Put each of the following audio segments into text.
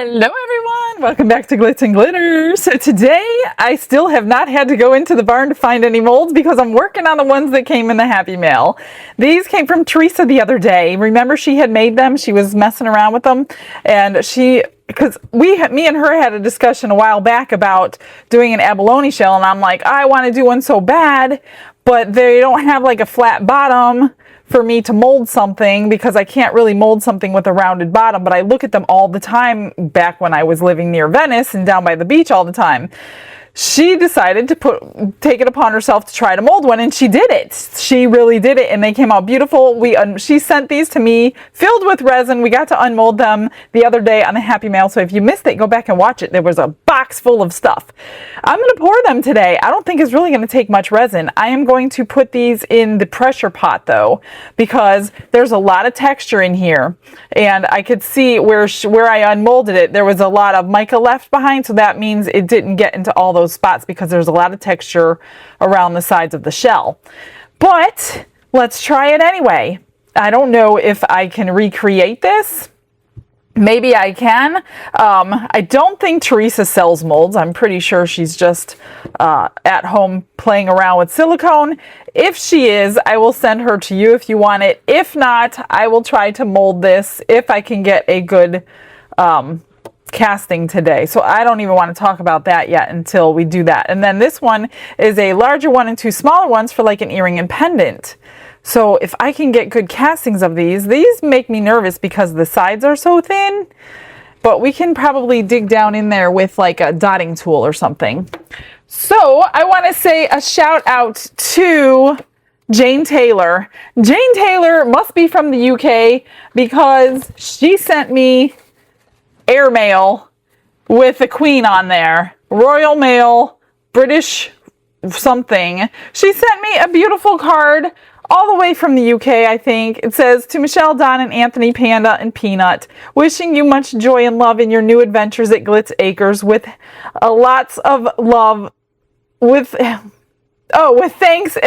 Hello everyone, welcome back to Glitz and Glitter. So today I still have not had to go into the barn to find any molds because I'm working on the ones that came in the Happy Mail. These came from Teresa the other day. Remember she had made them, she was messing around with them, and because me and her had a discussion a while back about doing an abalone shell, and I'm like, I want to do one so bad, but they don't have like a flat bottom for me to mold something because I can't really mold something with a rounded bottom, but I look at them all the time back when I was living near Venice and down by the beach all the time. She decided to take it upon herself to try to mold one, and she did it. She really did it, and they came out beautiful. She sent these to me filled with resin. We got to unmold them the other day on the Happy Mail, so if you missed it, go back and watch it. There was a box full of stuff. I'm going to pour them today. I don't think it's really going to take much resin. I am going to put these in the pressure pot, though, because there's a lot of texture in here, and I could see where I unmolded it, there was a lot of mica left behind, so that means it didn't get into all those spots because there's a lot of texture around the sides of the shell. But let's try it anyway. I don't know if I can recreate this. Maybe I can. I don't think Teresa sells molds. I'm pretty sure she's just at home playing around with silicone. If she is, I will send her to you if you want it. If not, I will try to mold this if I can get a good casting today. So I don't even want to talk about that yet until we do that. And then this one is a larger one and two smaller ones for like an earring and pendant. So if I can get good castings of these make me nervous because the sides are so thin, but we can probably dig down in there with like a dotting tool or something. So I want to say a shout out to Jane Taylor. Jane Taylor must be from the UK because she sent me airmail with the Queen on there. Royal Mail, British something. She sent me a beautiful card all the way from the UK, I think. It says, to Michelle, Don, and Anthony, Panda, and Peanut, wishing you much joy and love in your new adventures at Glitz Acres with lots of love with thanks,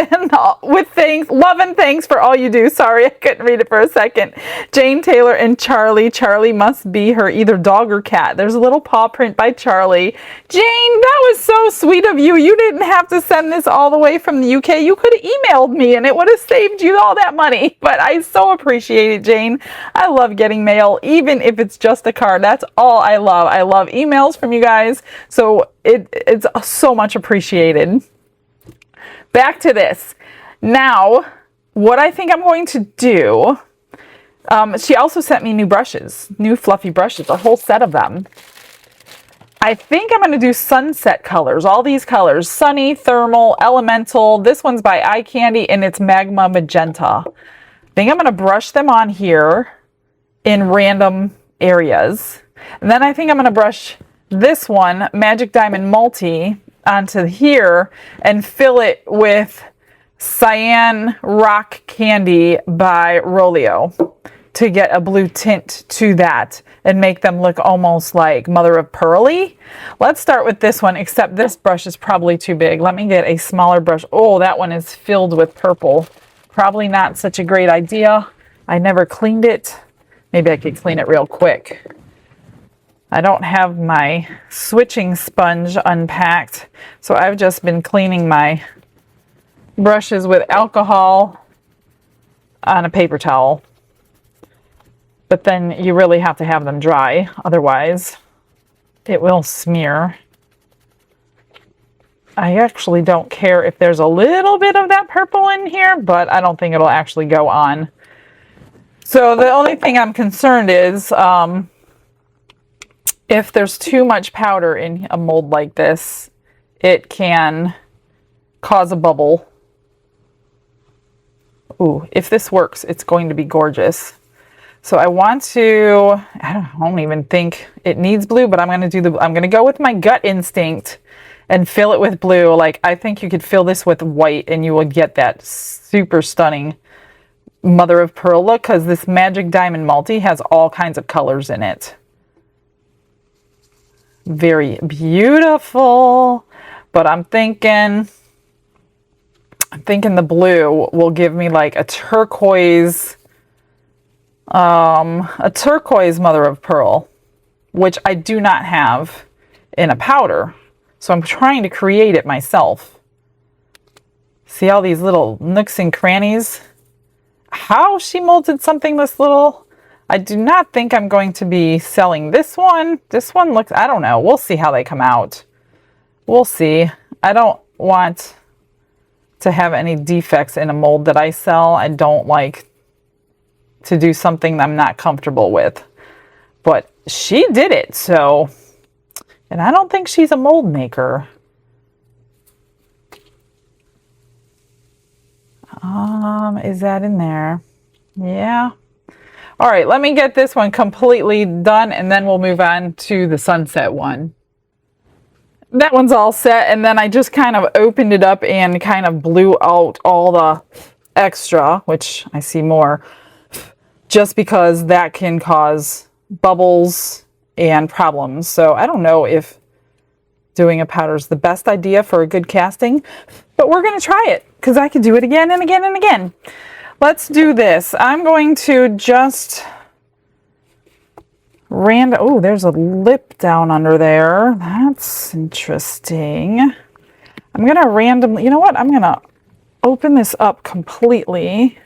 love and thanks for all you do. Sorry, I couldn't read it for a second. Jane Taylor and Charlie. Charlie must be her either dog or cat. There's a little paw print by Charlie. Jane, that was so sweet of you. You didn't have to send this all the way from the UK. You could have emailed me and it would have saved you all that money. But I so appreciate it, Jane. I love getting mail, even if it's just a card. That's all I love. I love emails from you guys. So it's so much appreciated. Back to this. Now, what I think I'm going to do, she also sent me new brushes, new fluffy brushes, a whole set of them. I think I'm going to do sunset colors, all these colors, sunny, thermal, elemental. This one's by Eye Candy and it's magma magenta. I think I'm going to brush them on here in random areas. And then I think I'm going to brush this one, Magic Diamond Multi, onto here and fill it with Cyan Rock Candy by Rolio to get a blue tint to that and make them look almost like mother of pearly. Let's start with this one, except this brush is probably too big. Let me get a smaller brush. Oh, that one is filled with purple. Probably not such a great idea. I never cleaned it. Maybe I could clean it real quick. I don't have my switching sponge unpacked, so I've just been cleaning my brushes with alcohol on a paper towel. But then you really have to have them dry, otherwise it will smear. I actually don't care if there's a little bit of that purple in here, but I don't think it'll actually go on. So the only thing I'm concerned is if there's too much powder in a mold like this, it can cause a bubble. Ooh, if this works, it's going to be gorgeous. So I want to, I don't even think it needs blue, but I'm going to go with my gut instinct and fill it with blue. Like, I think you could fill this with white and you will get that super stunning mother of pearl look, because this Magic Diamond Multi has all kinds of colors in it. Very beautiful, but I'm thinking the blue will give me like a turquoise mother of pearl. which I do not have in a powder. So I'm trying to create it myself. See all these little nooks and crannies? How she molded something this little. I do not think I'm going to be selling this one. This one looks, I don't know. We'll see how they come out. We'll see. I don't want to have any defects in a mold that I sell. I don't like to do something that I'm not comfortable with. But she did it, so, and I don't think she's a mold maker. Is that in there? Yeah. All right, let me get this one completely done, and then we'll move on to the sunset one. That one's all set, and then I just kind of opened it up and kind of blew out all the extra, which I see more, just because that can cause bubbles and problems. So I don't know if doing a powder is the best idea for a good casting, but we're going to try it because I could do it again and again and again. Let's do this. I'm going to just oh, there's a lip down under there. That's interesting. I'm going to randomly, you know what? I'm going to open this up completely.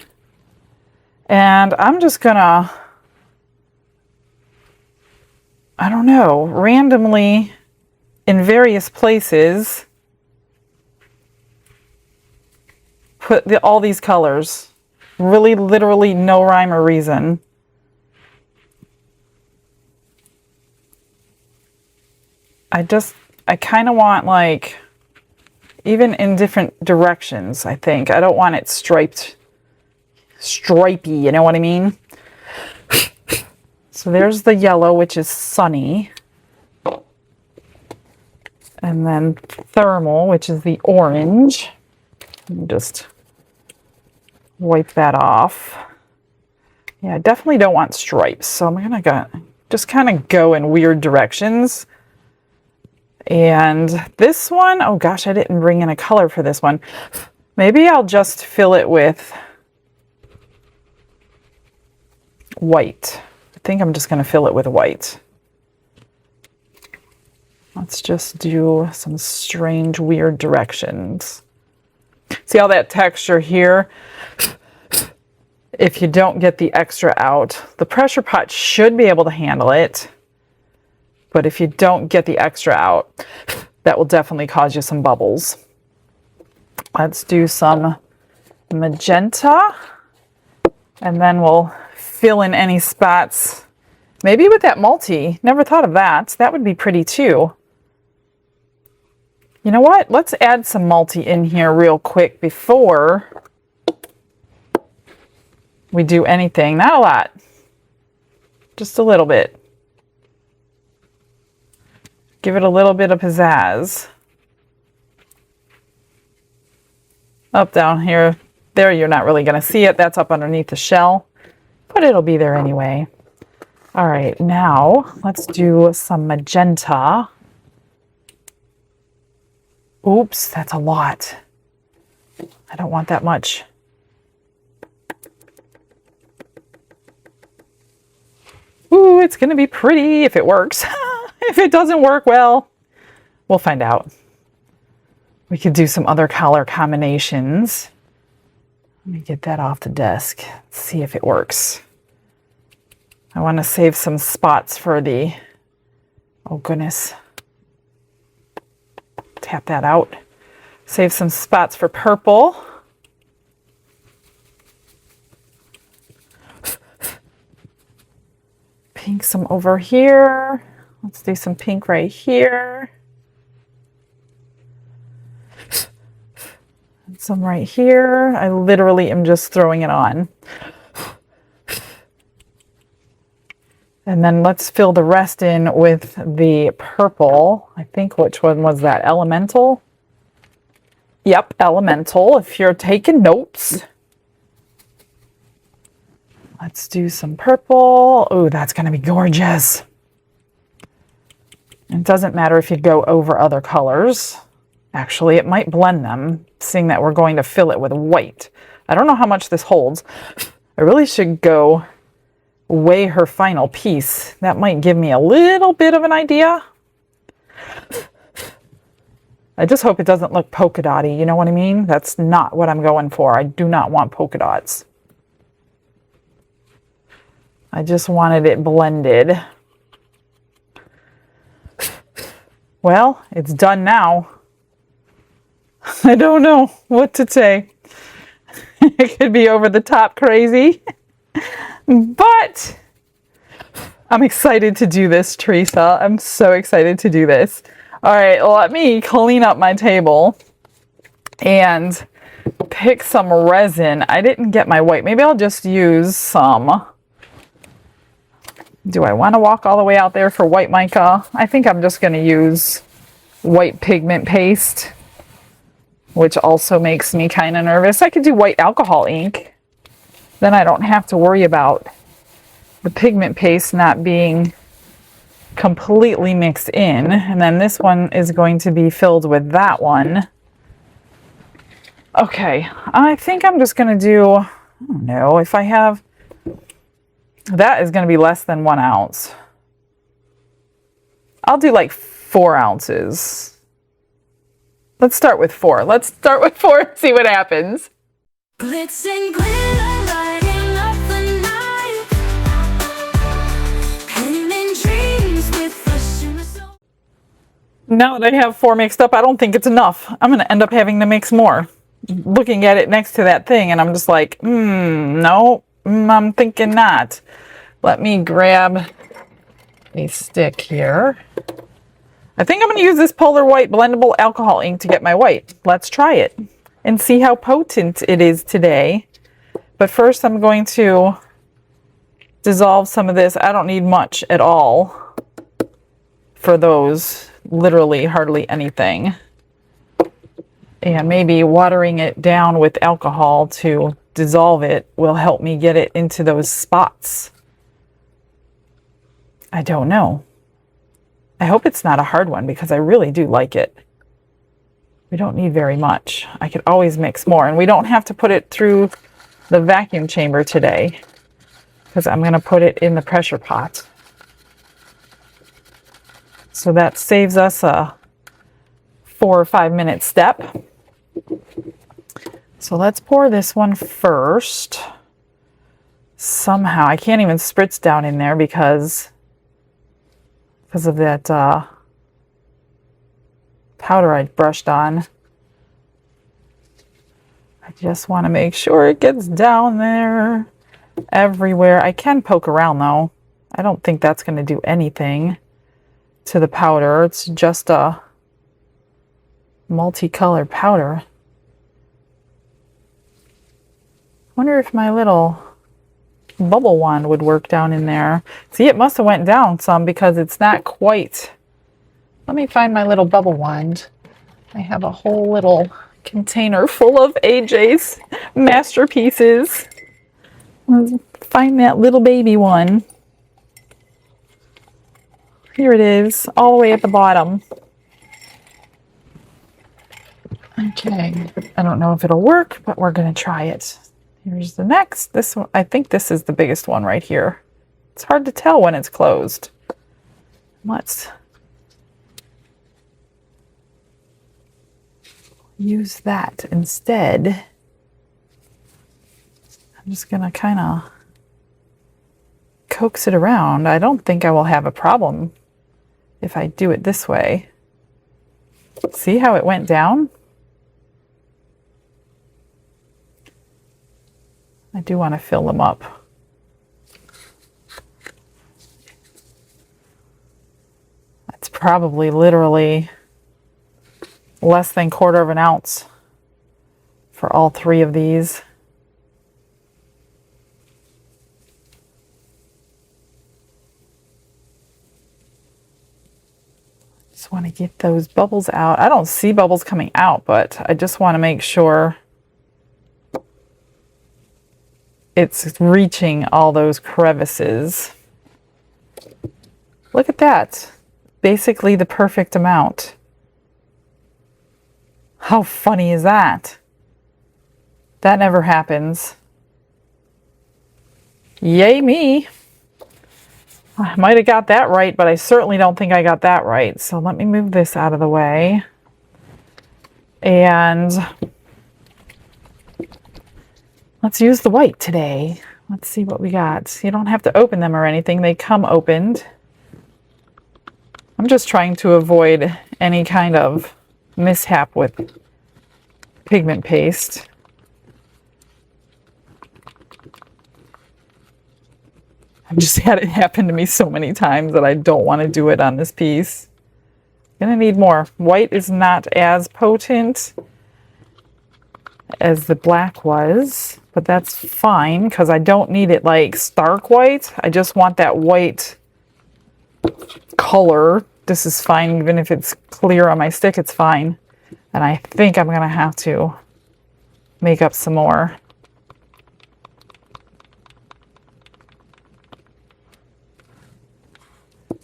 And I'm just going to, I don't know, randomly in various places put all these colors. Really, literally no rhyme or reason. I kind of want, like, even in different directions, I think. I don't want it stripy, you know what I mean? So there's the yellow, which is sunny. And then thermal, which is the orange. Just wipe that off. Yeah, I definitely don't want stripes, so I'm gonna just kind of go in weird directions. And this one, oh gosh, I didn't bring in a color for this one. Maybe I'll just fill it with white. I think I'm just going to fill it with white. Let's just do some strange, weird directions. See all that texture here? If you don't get the extra out, the pressure pot should be able to handle it. But if you don't get the extra out, that will definitely cause you some bubbles. Let's do some magenta, and then we'll fill in any spots. Maybe with that multi. Never thought of that. That would be pretty too. You know what? Let's add some multi in here real quick before we do anything. Not a lot. Just a little bit. Give it a little bit of pizzazz. Up down here. There, you're not really going to see it. That's up underneath the shell. But it'll be there anyway. All right, now let's do some magenta. Oops, that's a lot. I don't want that much. Ooh, it's going to be pretty if it works. If it doesn't work, well, we'll find out. We could do some other color combinations. Let me get that off the desk. See if it works. I want to save some spots for the, oh goodness. Tap that out. Save some spots for purple. Pink some over here. Let's do some pink right here. And some right here. I literally am just throwing it on. And then let's fill the rest in with the purple. I think, which one was that? Elemental? Yep, Elemental, if you're taking notes. Let's do some purple. Oh, that's going to be gorgeous. It doesn't matter if you go over other colors. Actually, it might blend them, seeing that we're going to fill it with white. I don't know how much this holds. I really should go weigh her final piece. That might give me a little bit of an idea. I just hope it doesn't look polka dotty, you know what I mean? That's not what I'm going for. I do not want polka dots. I just wanted it blended. Well, it's done now. I don't know what to say. It could be over the top crazy, but I'm excited to do this, Teresa. I'm so excited to do this. All right, let me clean up my table and pick some resin. I didn't get my white. Maybe I'll just use some. Do I want to walk all the way out there for white mica? I think I'm just going to use white pigment paste, which also makes me kind of nervous. I could do white alcohol ink. Then I don't have to worry about the pigment paste not being completely mixed in. And then this one is going to be filled with that one. Okay, I think I'm just going to do, I don't know, if I have, that is going to be less than 1 ounce. I'll do like 4 ounces. Let's start with 4. Let's start with 4 and see what happens. Glitz and glitter, lighting up the night. Painting dreams with the shimmer. Now that I have 4 mixed up, I don't think it's enough. I'm going to end up having to mix more. Looking at it next to that thing, and I'm just like, no, I'm thinking not. Let me grab a stick here. I think I'm going to use this Polar White blendable alcohol ink to get my white. Let's try it and see how potent it is today. But first I'm going to dissolve some of this. I don't need much at all for those, literally hardly anything. And maybe watering it down with alcohol to dissolve it will help me get it into those spots. I don't know. I hope it's not a hard one because I really do like it. We don't need very much. I could always mix more, and we don't have to put it through the vacuum chamber today because I'm going to put it in the pressure pot. So that saves us a 4 or 5 minute step. So let's pour this one first. Somehow, I can't even spritz down in there because of that powder I brushed on. I just want to make sure it gets down there everywhere. I can poke around though. I don't think that's going to do anything to the powder. It's just a multicolored powder. Wonder if my little bubble wand would work down in there. See, it must have went down some because it's not quite. Let me find my little bubble wand. I have a whole little container full of AJ's masterpieces. Let's find that little baby one. Here it is, all the way at the bottom. Okay, I don't know if it'll work, but we're going to try it. Here's the next. This one, I think this is the biggest one right here. It's hard to tell when it's closed. Let's use that instead. I'm just going to kind of coax it around. I don't think I will have a problem if I do it this way. See how it went down? I do want to fill them up. That's probably literally less than 1/4 of an ounce for all 3 of these. Just want to get those bubbles out. I don't see bubbles coming out, but I just want to make sure it's reaching all those crevices. Look at that. Basically the perfect amount. How funny is that? That never happens. Yay me. I might have got that right, but I certainly don't think I got that right. So let me move this out of the way. And let's use the white today. Let's see what we got. You don't have to open them or anything. They come opened. I'm just trying to avoid any kind of mishap with pigment paste. I've just had it happen to me so many times that I don't want to do it on this piece. Gonna need more. White is not as potent as the black was, but that's fine because I don't need it like stark white. I just want that white color. This is fine, even if it's clear on my stick, it's fine. And I think I'm gonna have to make up some more.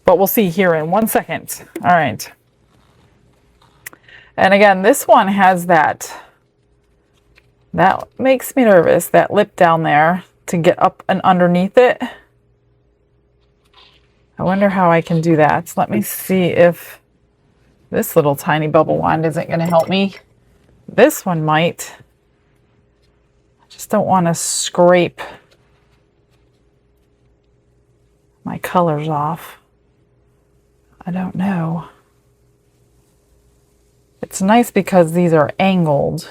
But we'll see here in 1 second. All right. And again, this one has that makes me nervous, that lip down there to get up and underneath it. I wonder how I can do that. Let me see if this little tiny bubble wand isn't going to help me. This one might. I just don't want to scrape my colors off. I don't know. It's nice because these are angled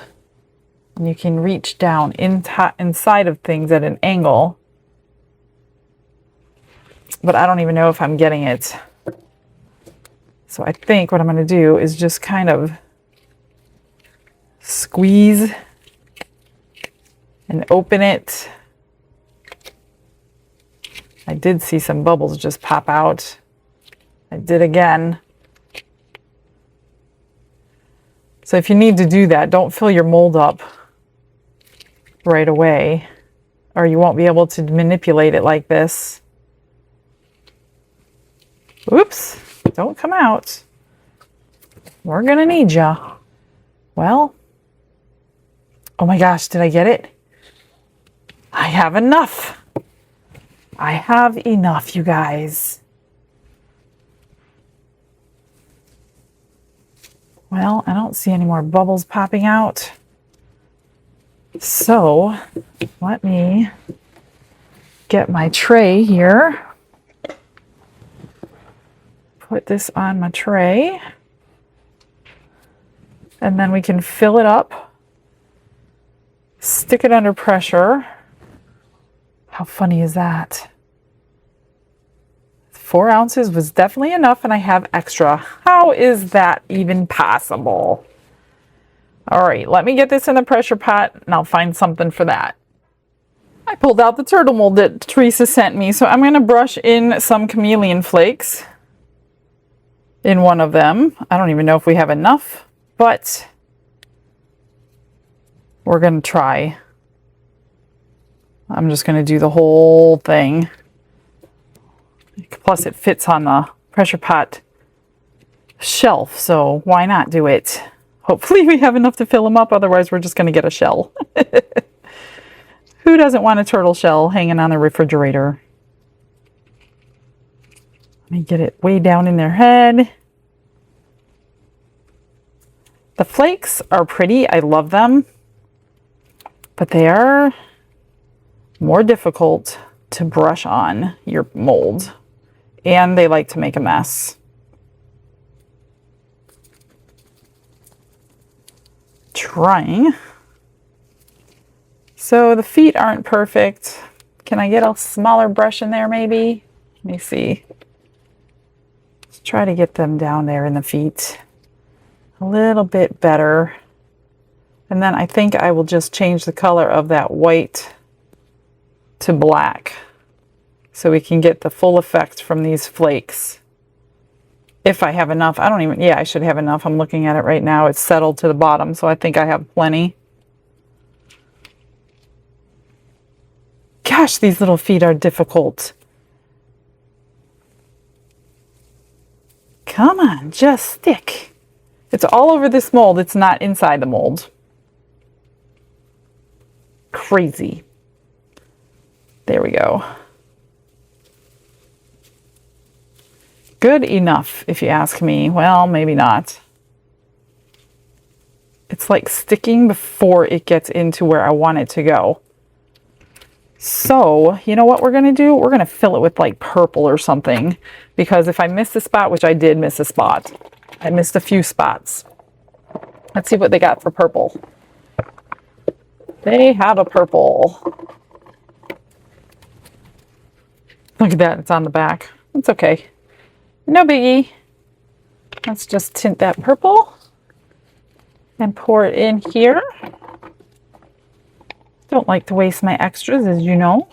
and you can reach down inside of things at an angle. But I don't even know if I'm getting it. So I think what I'm going to do is just kind of squeeze and open it. I did see some bubbles just pop out. I did again. So if you need to do that, don't fill your mold up right away, or you won't be able to manipulate it like this. Oops, don't come out. We're gonna need ya. Well, oh my gosh, did I get it? I have enough. I have enough, you guys. Well, I don't see any more bubbles popping out. So let me get my tray here. Put this on my tray. And then we can fill it up. Stick it under pressure. How funny is that? 4 ounces was definitely enough, and I have extra. How is that even possible? All right, let me get this in the pressure pot, and I'll find something for that. I pulled out the turtle mold that Teresa sent me, so I'm going to brush in some chameleon flakes in one of them. I don't even know if we have enough, but we're going to try. I'm just going to do the whole thing. Plus it fits on the pressure pot shelf, so why not do it? Hopefully we have enough to fill them up, otherwise we're just going to get a shell. Who doesn't want a turtle shell hanging on the refrigerator? Let me get it way down in their head. The flakes are pretty, I love them, but they are more difficult to brush on your mold. And they like to make a mess. Trying. So the feet aren't perfect. Can I get a smaller brush in there maybe? Let me see. Let's try to get them down there in the feet. A little bit better. And then I think I will just change the color of that white to black, so we can get the full effect from these flakes. If I have enough. I don't even, yeah, I should have enough. I'm looking at it right now. It's settled to the bottom, so I think I have plenty. Gosh, these little feet are difficult. Come on, just stick. It's all over this mold. It's not inside the mold. Crazy. There we go. Good enough, if you ask me. Well, maybe not. It's like sticking before it gets into where I want it to go. So, you know what we're going to do? We're going to fill it with like purple or something. Because if I missed a spot, which I did miss a spot. I missed a few spots. Let's see what they got for purple. They have a purple. Look at that, it's on the back. It's okay. No biggie. Let's just tint that purple and pour it in here. Don't like to waste my extras, as you know.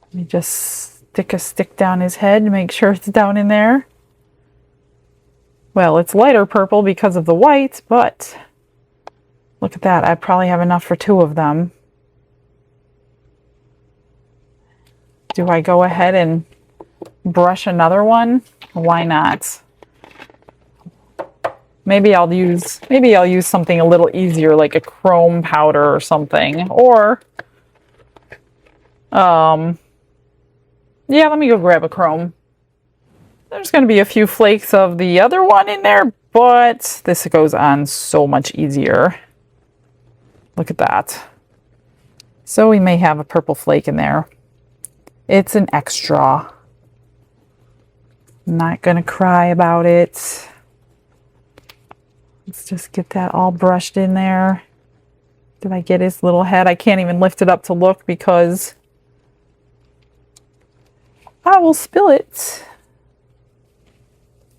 Let me just stick a stick down his head to make sure it's down in there. Well, it's lighter purple because of the white, but look at that. I probably have enough for 2 of them. Do I go ahead and brush another one? Why not? Maybe I'll use something a little easier, like a chrome powder or something. Or yeah, let me go grab a chrome. There's going to be a few flakes of the other one in there, but this goes on so much easier. Look at that. So we may have a purple flake in there. It's an extra. I'm not going to cry about it. Let's just get that all brushed in there. Did I get his little head? I can't even lift it up to look because I will spill it.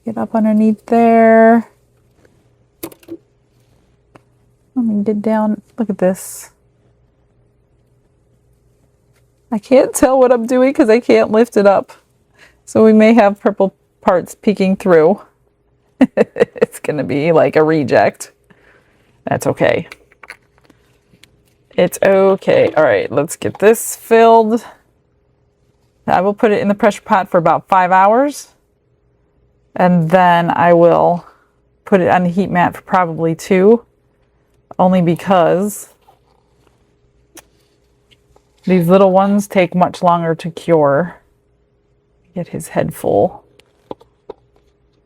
Get up underneath there. Let me get down. Look at this. I can't tell what I'm doing because I can't lift it up. So we may have purple parts peeking through. It's going to be like a reject. That's okay. It's okay. All right, let's get this filled. I will put it in the pressure pot for about 5 hours. And then I will put it on the heat mat for probably 2. Only because these little ones take much longer to cure. Get his head full.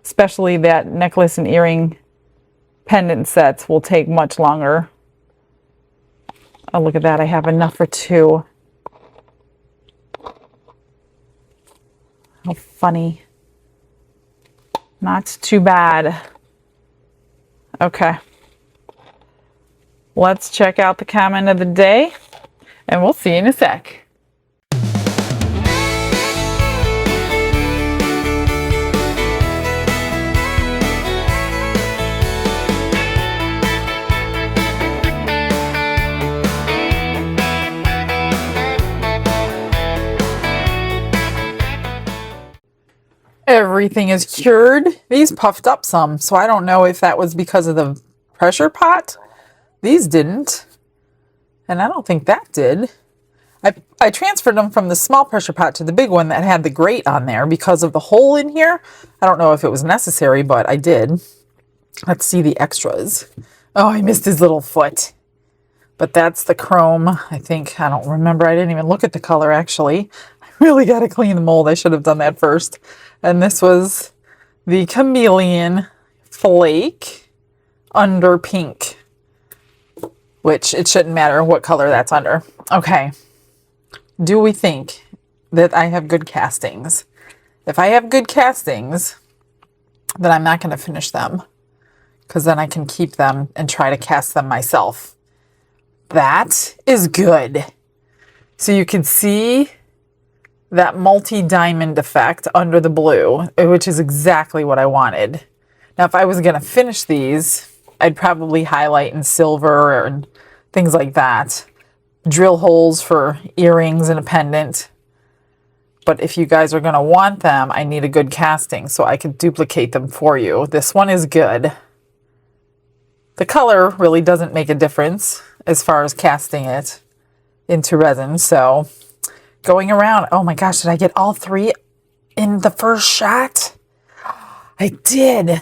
Especially that necklace and earring pendant sets will take much longer. Oh, look at that. I have enough for 2. How funny. Not too bad. Okay. Let's check out the comment of the day, and we'll see you in a sec. Everything is cured. These puffed up some, so I don't know if that was because of the pressure pot. These didn't, and I don't think that did. I transferred them from the small pressure pot to the big one that had the grate on there because of the hole in here. I don't know if it was necessary, but I did. Let's see the extras. Oh, I missed his little foot. But that's the chrome, I think. I don't remember. I didn't even look at the color, actually. I really got to clean the mold. I should have done that first. And this was the chameleon flake under pink. Which it shouldn't matter what color that's under. Okay. Do we think that I have good castings? If I have good castings, then I'm not going to finish them. Because then I can keep them and try to cast them myself. That is good. So you can see that multi-diamond effect under the blue, which is exactly what I wanted. Now, if I was going to finish these, I'd probably highlight in silver and things like that. Drill holes for earrings and a pendant. But if you guys are going to want them, I need a good casting so I can duplicate them for you. This one is good. The color really doesn't make a difference as far as casting it into resin. So going around, oh my gosh, did I get all 3 in the first shot? I did.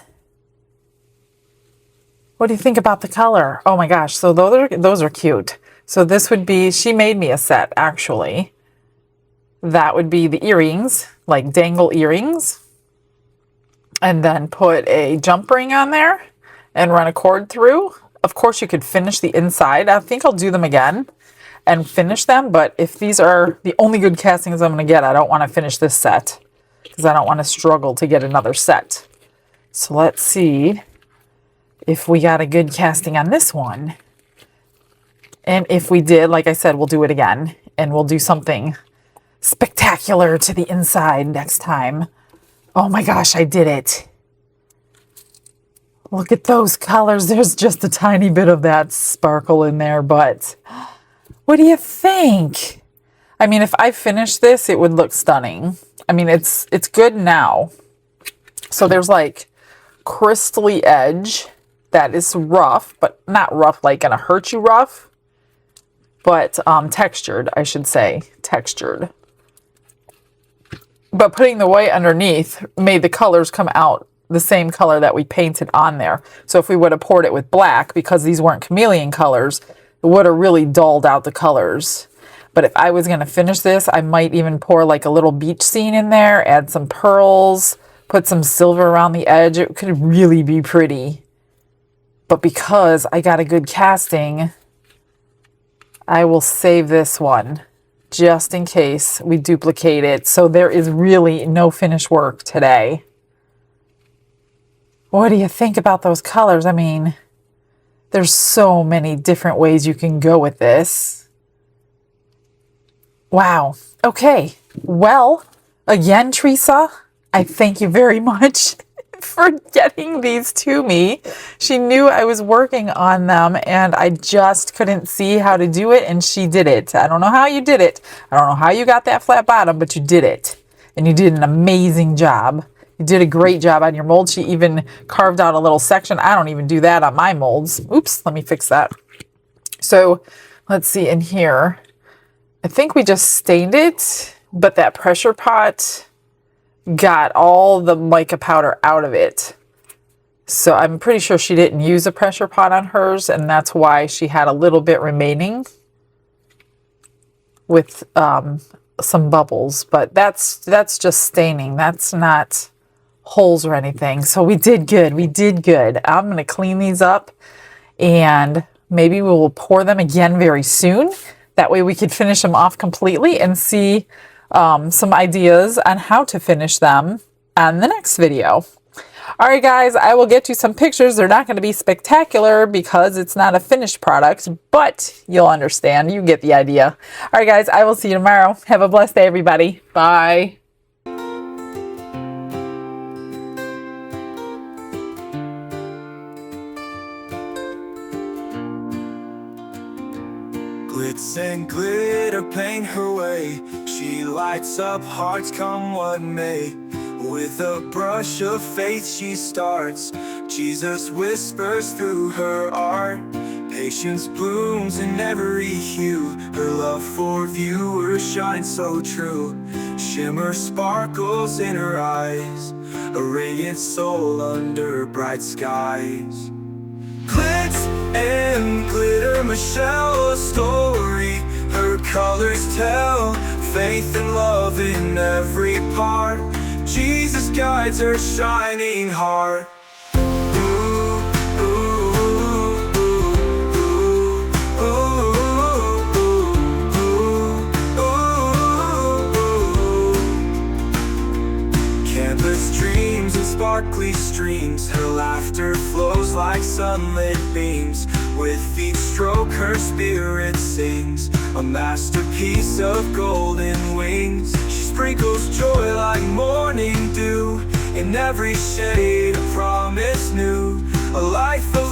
What do you think about the color? Oh my gosh, so those are cute. So this would be, she made me a set actually. That would be the earrings, like dangle earrings. And then put a jump ring on there and run a cord through. Of course you could finish the inside. I think I'll do them again and finish them. But if these are the only good castings I'm going to get, I don't want to finish this set because I don't want to struggle to get another set. So let's see if we got a good casting on this one. And if we did, like I said, we'll do it again. And we'll do something spectacular to the inside next time. Oh my gosh, I did it. Look at those colors. There's just a tiny bit of that sparkle in there, but what do you think? I mean, if I finished this, it would look stunning. I mean, it's good now. So there's like crystally edge that is rough, but not rough like gonna hurt you rough, but textured, I should say, textured. But putting the white underneath made the colors come out the same color that we painted on there. So if we would have poured it with black, because these weren't chameleon colors, it would have really dulled out the colors. But if I was going to finish this, I might even pour like a little beach scene in there, add some pearls, put some silver around the edge. It could really be pretty. But because I got a good casting, I will save this one just in case we duplicate it. So there is really no finished work today. What do you think about those colors? I mean, there's so many different ways you can go with this. Wow. Okay. Well, again, Teresa, I thank you very much for getting these to me. She knew I was working on them and I just couldn't see how to do it, and she did it. I don't know how you did it. I don't know how you got that flat bottom, but you did it. And you did an amazing job. You did a great job on your mold. She even carved out a little section. I don't even do that on my molds. Oops, let me fix that. So let's see in here. I think we just stained it, but that pressure pot got all the mica powder out of it. So I'm pretty sure she didn't use a pressure pot on hers, and that's why she had a little bit remaining with some bubbles. But that's just staining. That's not holes or anything. So we did good. We did good. I'm going to clean these up and maybe we will pour them again very soon. That way we could finish them off completely and see some ideas on how to finish them on the next video. All right, guys, I will get you some pictures. They're not going to be spectacular because it's not a finished product, but you'll understand. You get the idea. All right, guys, I will see you tomorrow. Have a blessed day, everybody. Bye. Glitz and glitter paint her way. She lights up hearts come what may. With a brush of faith she starts. Jesus whispers through her art. Patience blooms in every hue. Her love for viewers shines so true. Shimmer sparkles in her eyes. A radiant soul under bright skies. Glitz and glitter, Michelle, a story. Her colors tell faith and love in every part. Jesus guides her shining heart. Ooh, ooh, ooh, ooh, ooh, ooh, ooh. Canvas dreams and sparkly streams. Her laughter flows like sunlit beams. With each stroke her spirit sings. A masterpiece of golden wings. She sprinkles joy like morning dew. In every shade a promise new. A life of